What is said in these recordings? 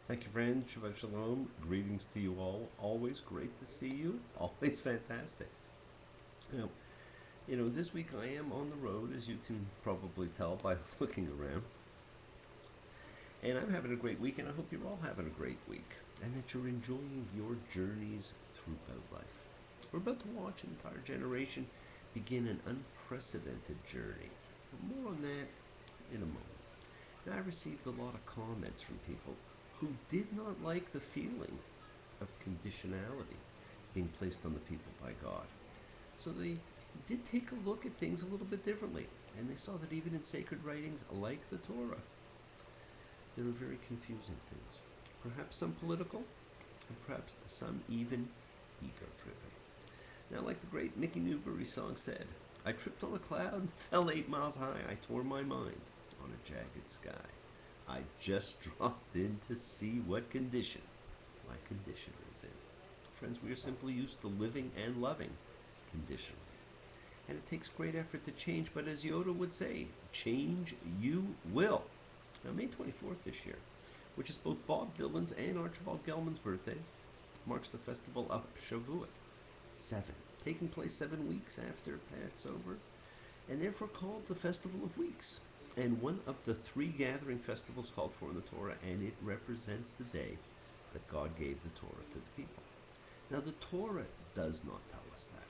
Thank you, friend. Shabbat Shalom. Greetings to you all. Always great to see you. Always fantastic. Now, this week I am on the road, as you can probably tell by looking around. And I'm having a great week, and I hope you're all having a great week, and that you're enjoying your journeys throughout life. We're about to watch an entire generation begin an unprecedented journey. More on that in a moment. Now, I received a lot of comments from people who did not like the feeling of conditionality being placed on the people by God. So they did take a look at things a little bit differently, and they saw that even in sacred writings like the Torah, there are very confusing things. Perhaps some political, and perhaps some even ego driven. Now, like the great Mickey Newbury song said, I tripped on a cloud, fell 8 miles high, I tore my mind on a jagged sky. I just dropped in to see what condition my condition is in. Friends, we are simply used to living and loving conditionally. And it takes great effort to change, but as Yoda would say, change you will. Now, May 24th this year, which is both Bob Dylan's and Archibald Gelman's birthdays, marks the festival of Shavuot, 7, taking place 7 weeks after Passover, and therefore called the Festival of Weeks, and one of the 3 gathering festivals called for in the Torah, and it represents the day that God gave the Torah to the people. Now, the Torah does not tell us that.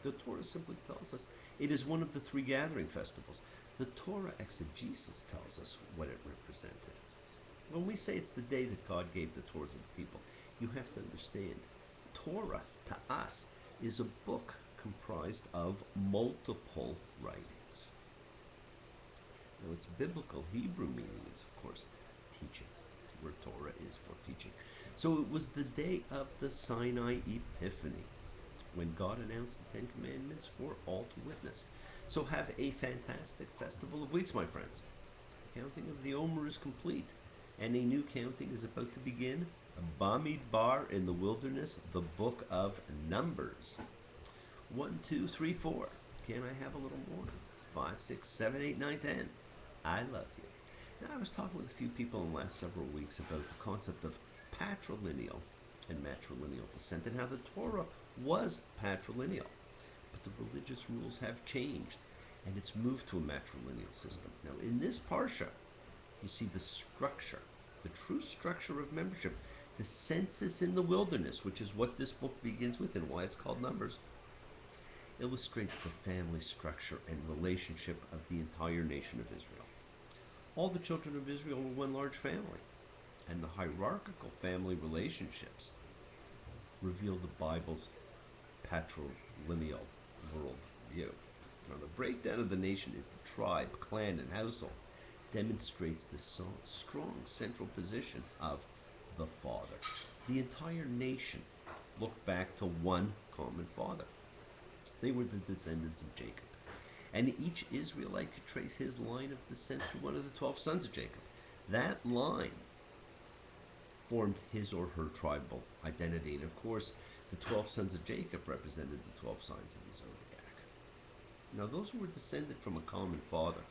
The Torah simply tells us it is one of the 3 gathering festivals. The Torah exegesis tells us what it represented. When we say it's the day that God gave the Torah to the people, you have to understand Torah to us is a book comprised of multiple writings. Now, its biblical Hebrew meaning is, of course, teaching, where Torah is for teaching. So it was the day of the Sinai Epiphany, when God announced the 10 Commandments for all to witness. So have a fantastic Festival of Weeks, my friends. The counting of the Omer is complete, and a new counting is about to begin. Bamidbar in the wilderness, the book of Numbers. 1, 2, 3, 4. Can I have a little more? 5, 6, 7, 8, 9, 10. I love you. Now, I was talking with a few people in the last several weeks about the concept of patrilineal and matrilineal descent and how the Torah was patrilineal. But the religious rules have changed, and it's moved to a matrilineal system. Now, in this parsha, you see the structure, the true structure of membership, the census in the wilderness, which is what this book begins with and why it's called Numbers, illustrates the family structure and relationship of the entire nation of Israel. All the children of Israel were one large family, and the hierarchical family relationships reveal the Bible's patrilineal worldview. Now, the breakdown of the nation into tribe, clan, and household demonstrates the strong central position of the Father. The entire nation looked back to one common Father. They were the descendants of Jacob. And each Israelite could trace his line of descent through one of the 12 sons of Jacob. That line formed his or her tribal identity. And of course, the 12 sons of Jacob represented the 12 signs of the zodiac. Now, those who were descended from a common father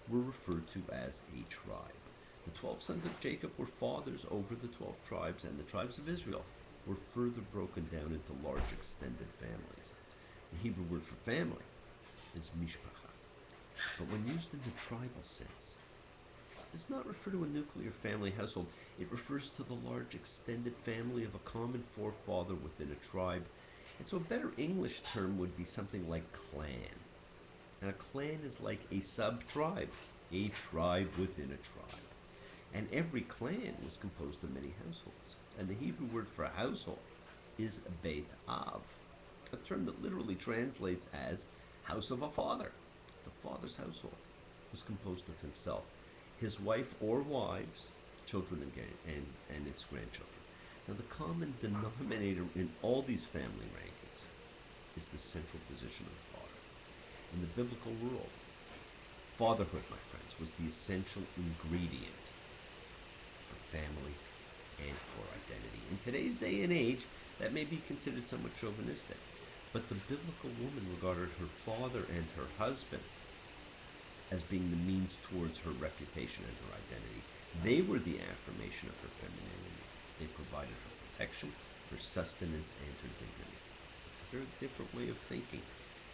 were referred to as a tribe. The 12 sons of Jacob were fathers over the 12 tribes, and the tribes of Israel were further broken down into large extended families. The Hebrew word for family is mishpacha, but when used in the tribal sense, it does not refer to a nuclear family household. It refers to the large extended family of a common forefather within a tribe. And so a better English term would be something like clan. And a clan is like a sub-tribe, a tribe within a tribe. And every clan was composed of many households. And the Hebrew word for household is Beit Av, a term that literally translates as house of a father. The father's household was composed of himself, his wife or wives, children, and its grandchildren. Now, the common denominator in all these family rankings is the central position of the father. In the biblical world, fatherhood, my friends, was the essential ingredient for family and for identity. In today's day and age, that may be considered somewhat chauvinistic, but the biblical woman regarded her father and her husband as being the means towards her reputation and her identity. They were the affirmation of her femininity. They provided her protection, her sustenance, and her dignity. It's a very different way of thinking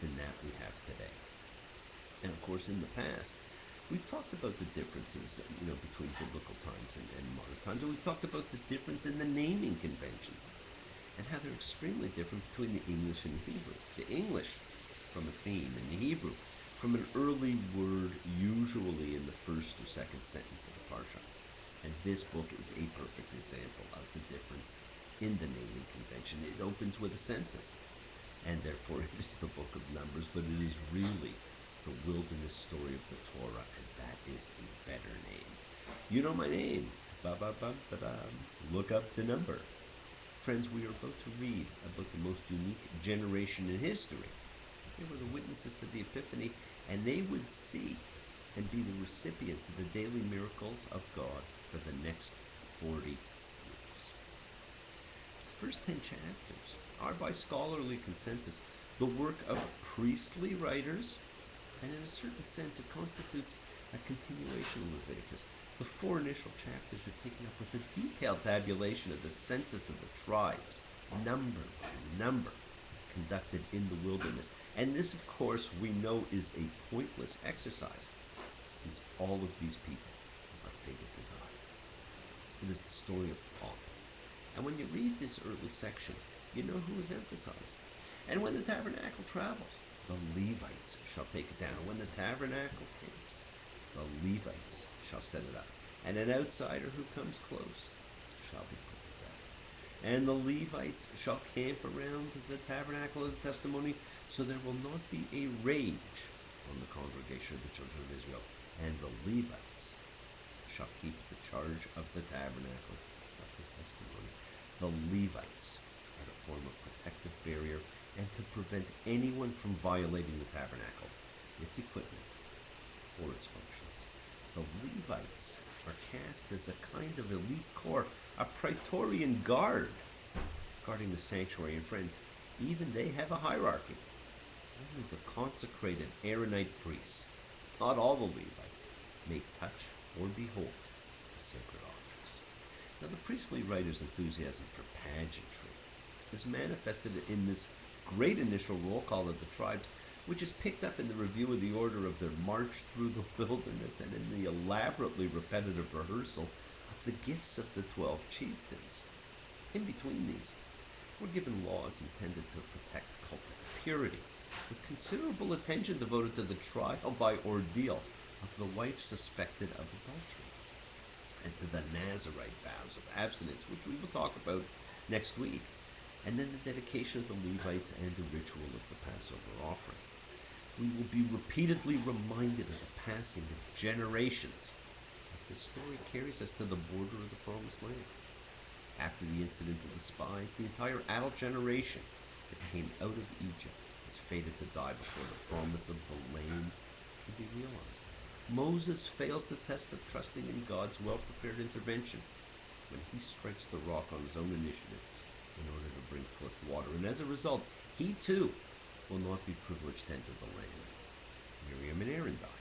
than that we have today. And of course, in the past, we've talked about the differences, between biblical times and modern times, and we've talked about the difference in the naming conventions and how they're extremely different between the English and the Hebrew. The English from a theme, and the Hebrew from an early word, usually in the first or second sentence of the parsha. And this book is a perfect example of the difference in the naming convention. It opens with a census, and therefore it is the book of Numbers, but it is really the wilderness story of the Torah, and that is a better name. You know my name. Ba-ba-ba-ba-ba. Look up the number. Friends, we are about to read about the most unique generation in history. They were the witnesses to the Epiphany, and they would see and be the recipients of the daily miracles of God for the next 40 years. The first 10 chapters are, by scholarly consensus, the work of priestly writers, and in a certain sense it constitutes a continuation of Leviticus. The 4 initial chapters are picking up with a detailed tabulation of the census of the tribes, number by number, conducted in the wilderness. And this, of course, we know is a pointless exercise, since all of these people are fated to die. It is the story of pomp. And when you read this early section, you know who is emphasized. And when the tabernacle travels, the Levites shall take it down. And when the tabernacle camps, the Levites shall set it up. And an outsider who comes close shall be put to death. And the Levites shall camp around the tabernacle of the testimony, so there will not be a rage on the congregation of the children of Israel. And the Levites shall keep the charge of the tabernacle of the testimony. The Levites are to form a protective barrier and to prevent anyone from violating the tabernacle, its equipment, or its functions. The Levites are cast as a kind of elite corps, a praetorian guard, guarding the sanctuary. And friends, even they have a hierarchy. Only the consecrated Aaronite priests, not all the Levites, may touch or behold the sacred objects. Now, the priestly writer's enthusiasm for pageantry is manifested in this great initial roll call of the tribes, which is picked up in the review of the order of their march through the wilderness and in the elaborately repetitive rehearsal of the gifts of the 12 chieftains. In between these, we're given laws intended to protect cultic purity, with considerable attention devoted to the trial by ordeal of the wife suspected of adultery, and to the Nazirite vows of abstinence, which we will talk about next week, and then the dedication of the Levites and the ritual of the Passover offering. We will be repeatedly reminded of the passing of generations as the story carries us to the border of the Promised Land. After the incident of the spies, the entire adult generation that came out of Egypt is fated to die before the promise of the land can be realized. Moses fails the test of trusting in God's well-prepared intervention when he strikes the rock on his own initiative in order to bring forth water. And as a result, he too will not be privileged to enter the land. Miriam and Aaron die.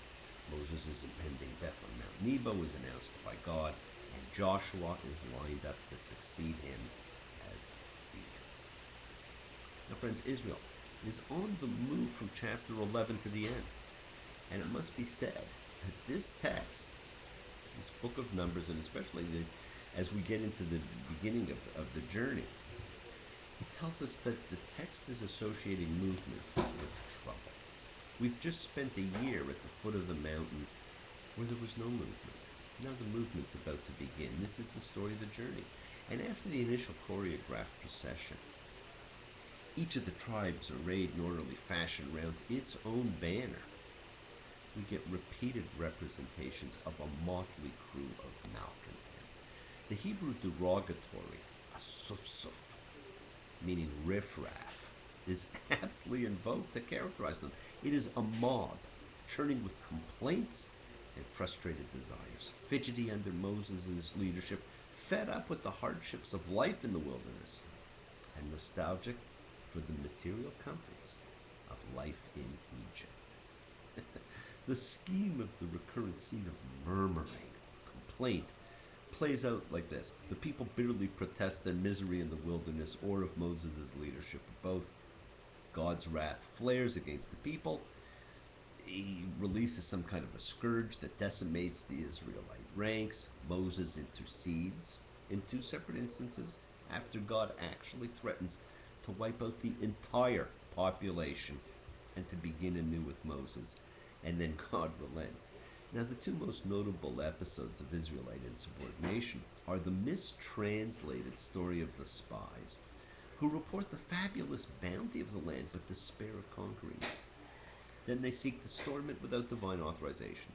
Moses' impending death on Mount Nebo is announced by God, and Joshua is lined up to succeed him as leader. Now, friends, Israel is on the move from chapter 11 to the end. And it must be said that this text, this book of Numbers, and especially as we get into the beginning of the journey, it tells us that the text is associating movement with trouble. We've just spent a year at the foot of the mountain where there was no movement. Now the movement's about to begin. This is the story of the journey. And after the initial choreographed procession, each of the tribes arrayed in orderly fashion around its own banner, we get repeated representations of a motley crew of malcontents. The Hebrew derogatory, asufsuf, meaning riffraff, is aptly invoked to characterize them. It is a mob, churning with complaints and frustrated desires, fidgety under Moses' leadership, fed up with the hardships of life in the wilderness, and nostalgic for the material comforts of life in Egypt. The scheme of the recurrent scene of murmuring, complaint, plays out like this. The people bitterly protest their misery in the wilderness or of Moses' leadership. Both. God's wrath flares against the people. He releases some kind of a scourge that decimates the Israelite ranks. Moses intercedes in two separate instances after God actually threatens to wipe out the entire population and to begin anew with Moses. And then God relents. Now, the two most notable episodes of Israelite insubordination are the mistranslated story of the spies, who report the fabulous bounty of the land but despair of conquering it. Then they seek to storm it without divine authorization.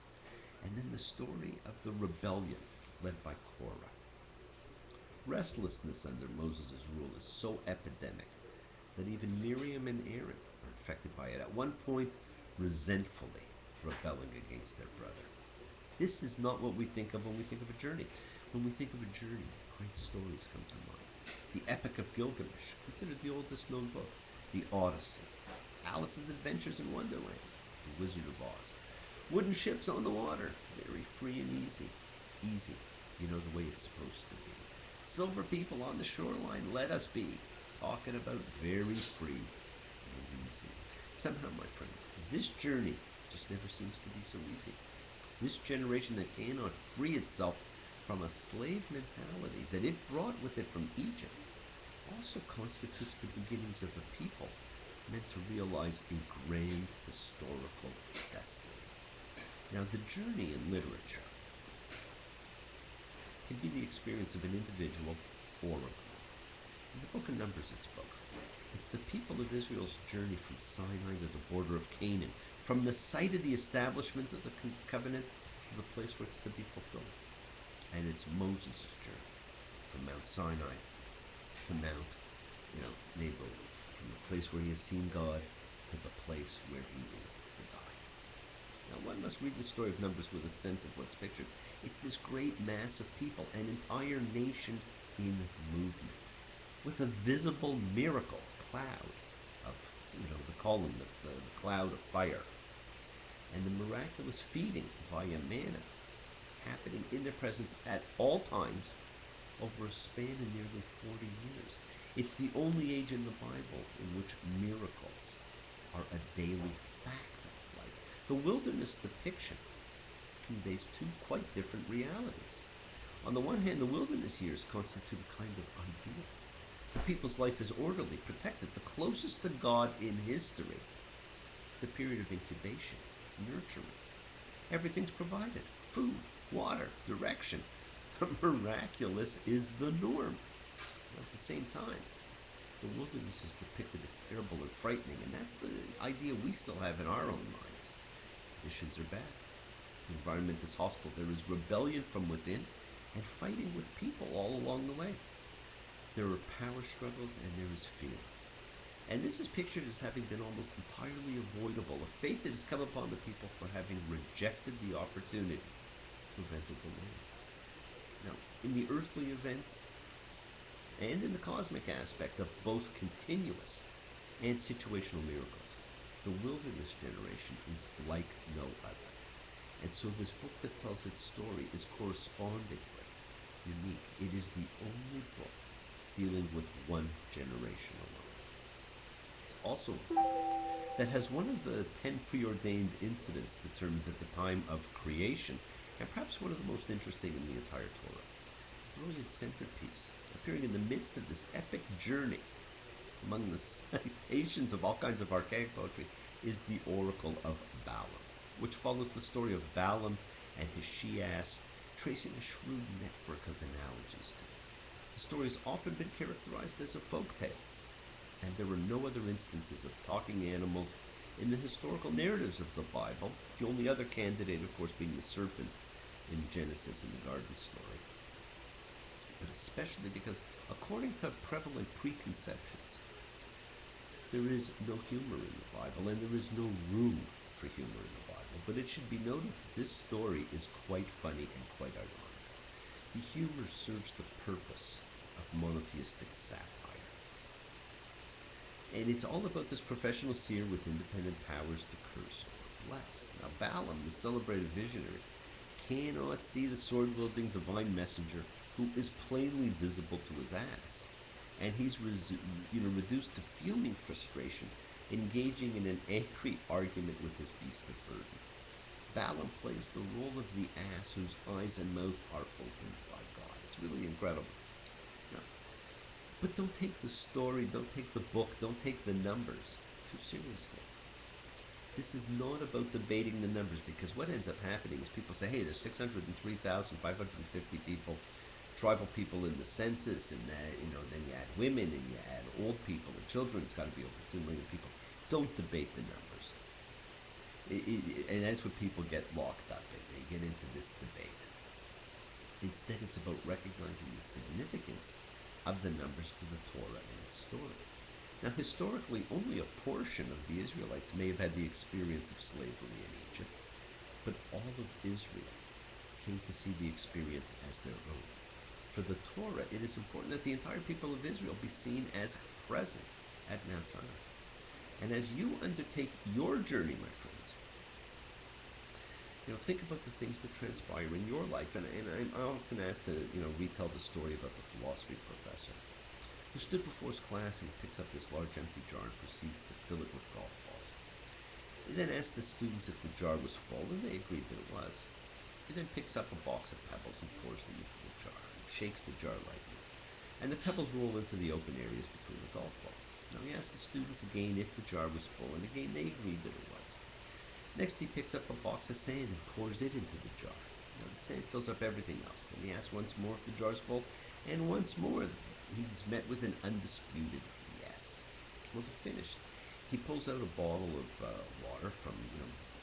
And then the story of the rebellion led by Korah. Restlessness under Moses' rule is so epidemic that even Miriam and Aaron are affected by it, at one point resentfully rebelling against their brother. This is not what we think of when we think of a journey. When we think of a journey, great stories come to mind. The Epic of Gilgamesh, considered the oldest known book. The Odyssey. Alice's Adventures in Wonderland. The Wizard of Oz. Wooden ships on the water. Very free and easy. Easy. You know, the way it's supposed to be. Silver people on the shoreline, let us be. Talking about very free and easy. Somehow, my friends, this journey just never seems to be so easy. This generation that cannot free itself from a slave mentality that it brought with it from Egypt also constitutes the beginnings of a people meant to realize a great historical destiny. Now, the journey in literature can be the experience of an individual or a group. In the book of Numbers, it's both. It's the people of Israel's journey from Sinai to the border of Canaan, from the site of the establishment of the covenant to the place where it's to be fulfilled. And it's Moses' journey from Mount Sinai to Mount, Nebo, from the place where he has seen God to the place where he is to die. Now, one must read the story of Numbers with a sense of what's pictured. It's this great mass of people, an entire nation in movement, with a visible miracle cloud of, the column, the cloud of fire, and the miraculous feeding via manna happening in their presence at all times over a span of nearly 40 years. It's the only age in the Bible in which miracles are a daily fact of life. The wilderness depiction conveys two quite different realities. On the one hand, the wilderness years constitute a kind of ideal. The people's life is orderly, protected, the closest to God in history. It's a period of incubation, nurturing. Everything's provided: food, water, direction. The miraculous is the norm. At the same time, the wilderness is depicted as terrible and frightening, and that's the idea we still have in our own minds. Conditions are bad. The environment is hostile. There is rebellion from within and fighting with people all along the way. There are power struggles and there is fear. And this is pictured as having been almost entirely avoidable, a fate that has come upon the people for having rejected the opportunity to enter the land. Now, in the earthly events and in the cosmic aspect of both continuous and situational miracles, the wilderness generation is like no other. And so this book that tells its story is correspondingly unique. It is the only book dealing with one generation alone. It's also a book that has one of the 10 preordained incidents determined at the time of creation, and perhaps one of the most interesting in the entire Torah. The brilliant centerpiece, appearing in the midst of this epic journey among the citations of all kinds of archaic poetry, is the Oracle of Balaam, which follows the story of Balaam and his she-ass, tracing a shrewd network of analogies to it. The story has often been characterized as a folk tale, and there are no other instances of talking animals in the historical narratives of the Bible, the only other candidate, of course, being the serpent in Genesis in the garden story. But especially because, according to prevalent preconceptions, there is no humor in the Bible, and there is no room for humor in the Bible. But it should be noted that this story is quite funny and quite ironic. The humor serves the purpose of monotheistic satire. And it's all about this professional seer with independent powers to curse or bless. Now, Balaam, the celebrated visionary, cannot see the sword-wielding divine messenger who is plainly visible to his ass. And he's reduced to fuming frustration, engaging in an angry argument with his beast of burden. Balaam plays the role of the ass whose eyes and mouth are opened by God. It's really incredible. Now, but don't take the story, don't take the book, don't take the numbers too seriously. This is not about debating the numbers, because what ends up happening is people say, hey, there's 603,550 people, tribal people in the census, and then you add women and you add old people and children. It's got to be over 2 million people. Don't debate the numbers. And that's what people get locked up in. They get into this debate. Instead, it's about recognizing the significance of the numbers to the Torah and its story. Now, historically, only a portion of the Israelites may have had the experience of slavery in Egypt, but all of Israel came to see the experience as their own. For the Torah, it is important that the entire people of Israel be seen as present at Mount Sinai. And as you undertake your journey, my friends, think about the things that transpire in your life. And I'm often asked to, retell the story about the philosophy professor who stood before his class and picks up this large empty jar and proceeds to fill it with golf balls. He then asked the students if the jar was full, and they agreed that it was. He then picks up a box of pebbles and pours them into the jar. He shakes the jar lightly, and the pebbles roll into the open areas between the golf balls. Now he asked the students again if the jar was full, and again they agreed that it was. Next, he picks up a box of sand and pours it into the jar. Now the sand fills up everything else, and he asks once more if the jar's full, and once more he's met with an undisputed yes. Well, to finish, he pulls out a bottle of water from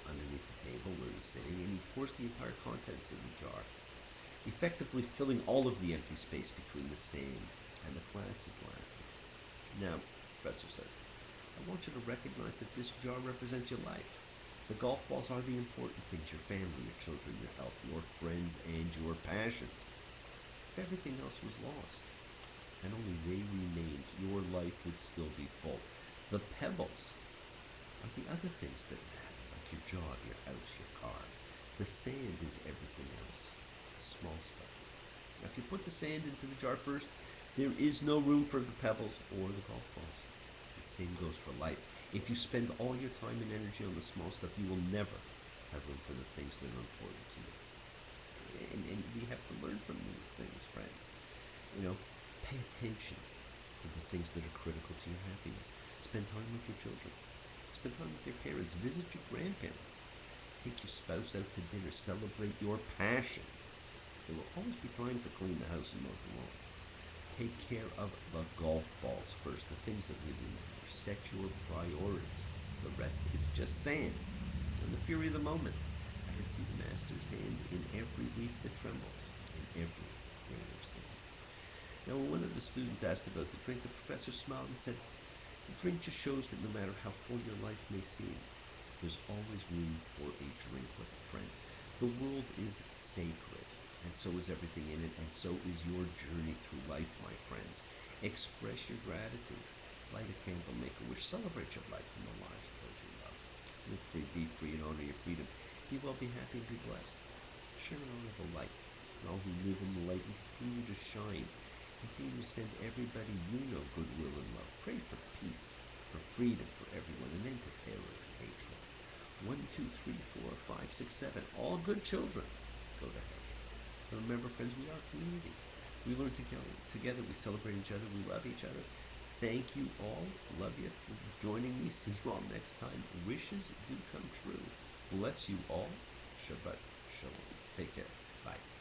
underneath the table where he's sitting, and he pours the entire contents in the jar, effectively filling all of the empty space between the sand, and the class is laughing. Now, the professor says, I want you to recognize that this jar represents your life. The golf balls are the important things: your family, your children, your health, your friends, and your passions. If everything else was lost, and only they remained, your life would still be full. The pebbles are the other things that matter, like your job, your house, your car. The sand is everything else, the small stuff. Now, if you put the sand into the jar first, there is no room for the pebbles or the golf balls. The same goes for life. If you spend all your time and energy on the small stuff, you will never have room for the things that are important to you. And we have to learn from these things, friends. Pay attention to the things that are critical to your happiness. Spend time with your children. Spend time with your parents. Visit your grandparents. Take your spouse out to dinner. Celebrate your passion. There will always be time to clean the house and mow the lawn. Take care of the golf balls first, the things that really matter. Set your priorities. The rest is just sand. And the fury of the moment. I can see the master's hand in every leaf that trembles, in every grain of sand. Now, when one of the students asked about the drink, the professor smiled and said, the drink just shows that no matter how full your life may seem, there's always room for a drink with a friend. The world is sacred, and so is everything in it, and so is your journey through life, my friends. Express your gratitude. Light a candle, make a wish, celebrate your life and the lives of those you love. Live free, be free, and honor your freedom. Be well, be happy, and be blessed. Share and honor the light, and all who live in the light, and continue to shine. Continue to send everybody you know goodwill and love. Pray for peace, for freedom for everyone, and then to terror and hatred. 1, 2, 3, 4, 5, 6, 7. All good children go to heaven. And remember, friends, we are a community. We learn together. We celebrate each other. We love each other. Thank you all. Love you for joining me. See you all next time. Wishes do come true. Bless you all. Shabbat Shalom. Take care. Bye.